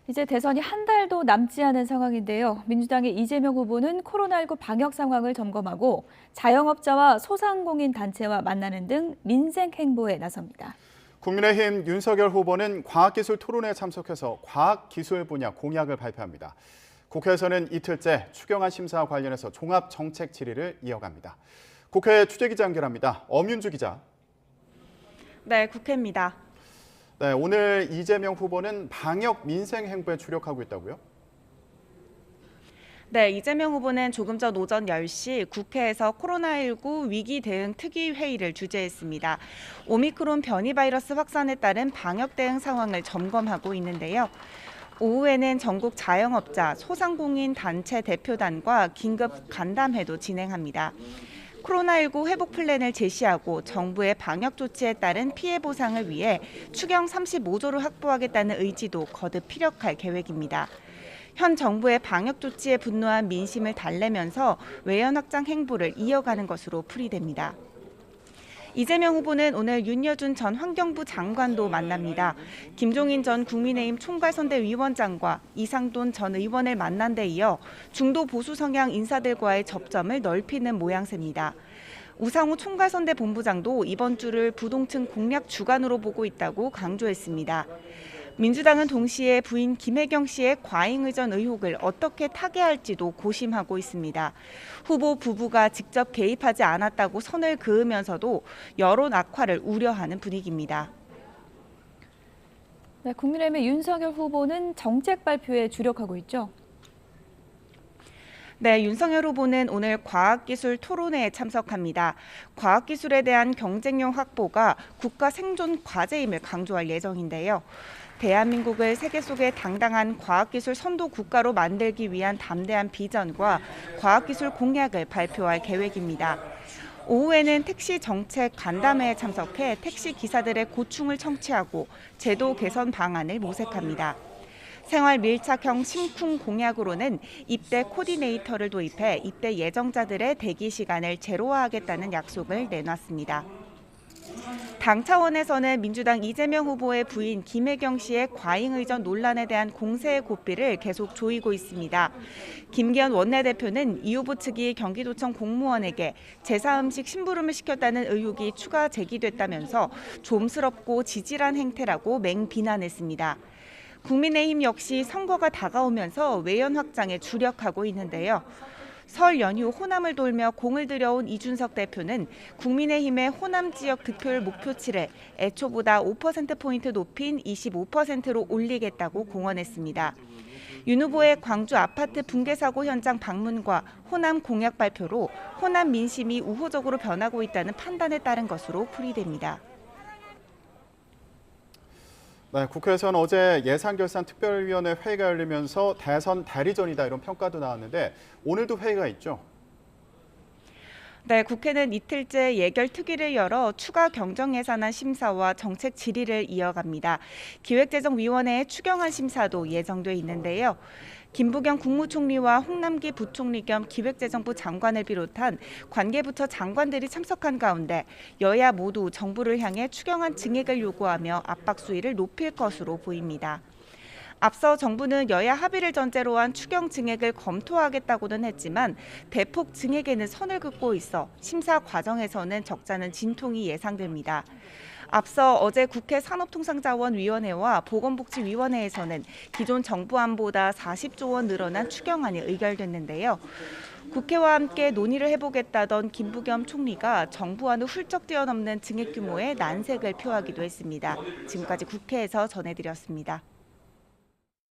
이제 대선이 한 달도 남지 않은 상황인데요. 민주당의 이재명 후보는 코로나19 방역 상황을 점검하고 자영업자와 소상공인 단체와 만나는 등 민생 행보에 나섭니다. 국민의힘 윤석열 후보는 과학기술 토론회에 참석해서 과학기술 분야 공약을 발표합니다. 국회에서는 이틀째 추경안 심사와 관련해서 종합정책 질의를 이어갑니다. 국회 취재기자 연결합니다. 엄윤주 기자. 네, 국회입니다. 네, 오늘 이재명 후보는 방역 민생 행보에 주력하고 있다고요? 네, 이재명 후보는 조금 전 오전 10시 국회에서 코로나19 위기 대응 특위 회의를 주재했습니다. 오미크론 변이 바이러스 확산에 따른 방역 대응 상황을 점검하고 있는데요. 오후에는 전국 자영업자, 소상공인 단체 대표단과 긴급 간담회도 진행합니다. 코로나19 회복 플랜을 제시하고 정부의 방역 조치에 따른 피해 보상을 위해 추경 35조를 확보하겠다는 의지도 거듭 피력할 계획입니다. 현 정부의 방역 조치에 분노한 민심을 달래면서 외연 확장 행보를 이어가는 것으로 풀이됩니다. 이재명 후보는 오늘 윤여준 전 환경부 장관도 만납니다. 김종인 전 국민의힘 총괄선대위원장과 이상돈 전 의원을 만난 데 이어 중도 보수 성향 인사들과의 접점을 넓히는 모양새입니다. 우상호 총괄선대본부장도 이번 주를 부동층 공략 주간으로 보고 있다고 강조했습니다. 민주당은 동시에 부인 김혜경 씨의 과잉 의전 의혹을 어떻게 타개할지도 고심하고 있습니다. 후보 부부가 직접 개입하지 않았다고 선을 그으면서도 여론 악화를 우려하는 분위기입니다. 네, 국민의힘의 윤석열 후보는 정책 발표에 주력하고 있죠. 네, 윤석열 후보는 오늘 과학기술 토론회에 참석합니다. 과학기술에 대한 경쟁력 확보가 국가 생존 과제임을 강조할 예정인데요. 대한민국을 세계 속의 당당한 과학기술 선도 국가로 만들기 위한 담대한 비전과 과학기술 공약을 발표할 계획입니다. 오후에는 택시 정책 간담회에 참석해 택시 기사들의 고충을 청취하고 제도 개선 방안을 모색합니다. 생활 밀착형 심쿵 공약으로는 입대 코디네이터를 도입해 입대 예정자들의 대기 시간을 제로화하겠다는 약속을 내놨습니다. 당 차원에서는 민주당 이재명 후보의 부인 김혜경 씨의 과잉 의전 논란에 대한 공세의 고삐를 계속 조이고 있습니다. 김기현 원내대표는 이 후보 측이 경기도청 공무원에게 제사음식 심부름을 시켰다는 의혹이 추가 제기됐다면서 좀스럽고 지질한 행태라고 맹비난했습니다. 국민의힘 역시 선거가 다가오면서 외연 확장에 주력하고 있는데요. 설 연휴 호남을 돌며 공을 들여온 이준석 대표는 국민의힘의 호남 지역 득표율 목표치를 애초보다 5%포인트 높인 25%로 올리겠다고 공언했습니다. 윤 후보의 광주 아파트 붕괴 사고 현장 방문과 호남 공약 발표로 호남 민심이 우호적으로 변하고 있다는 판단에 따른 것으로 풀이됩니다. 네, 국회에서는 어제 예산결산특별위원회 회의가 열리면서 대선 대리전이다 이런 평가도 나왔는데 오늘도 회의가 있죠? 네, 국회는 이틀째 예결특위를 열어 추가 경정예산안 심사와 정책 질의를 이어갑니다. 기획재정위원회의 추경안 심사도 예정돼 있는데요. 김부겸 국무총리와 홍남기 부총리 겸 기획재정부 장관을 비롯한 관계부처 장관들이 참석한 가운데 여야 모두 정부를 향해 추경안 증액을 요구하며 압박 수위를 높일 것으로 보입니다. 앞서 정부는 여야 합의를 전제로 한 추경 증액을 검토하겠다고는 했지만 대폭 증액에는 선을 긋고 있어 심사 과정에서는 적잖은 진통이 예상됩니다. 앞서 어제 국회 산업통상자원위원회와 보건복지위원회에서는 기존 정부안보다 40조 원 늘어난 추경안이 의결됐는데요. 국회와 함께 논의를 해보겠다던 김부겸 총리가 정부안을 훌쩍 뛰어넘는 증액 규모의 난색을 표하기도 했습니다. 지금까지 국회에서 전해드렸습니다.